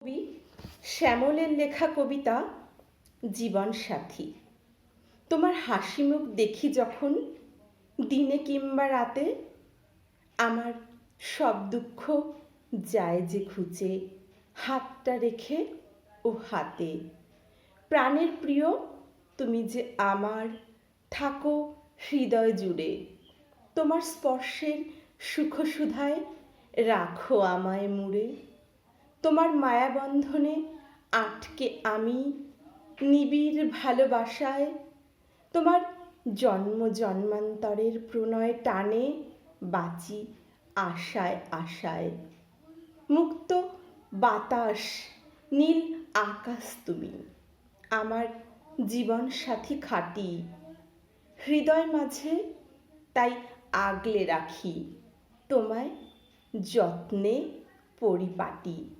কবি শ্যামলের লেখা কবিতা জীবন সাথী। তোমার হাসি মুখ দেখি যখন দিনে কিংবা রাতে, আমার সব দুঃখ যায় যে ঘুচে হাতটা রেখে ও হাতে। প্রাণের প্রিয় তুমি যে আমার, থাকো হৃদয় জুড়ে। তোমার স্পর্শের সুখ সুধায় রাখো আমায় মুড়ে। তোমার মায়াবন্ধনে আটকে আমি নিবিড় ভালোবাসায়, তোমার জন্ম জন্মান্তরের প্রণয় টানে বাঁচি আশায় আশায়। মুক্ত বাতাস, নীল আকাশ তুমি, আমার জীবন সাথী খাঁটি। হৃদয় মাঝে তাই আগলে রাখি তোমায় যত্নে পরিপাটি।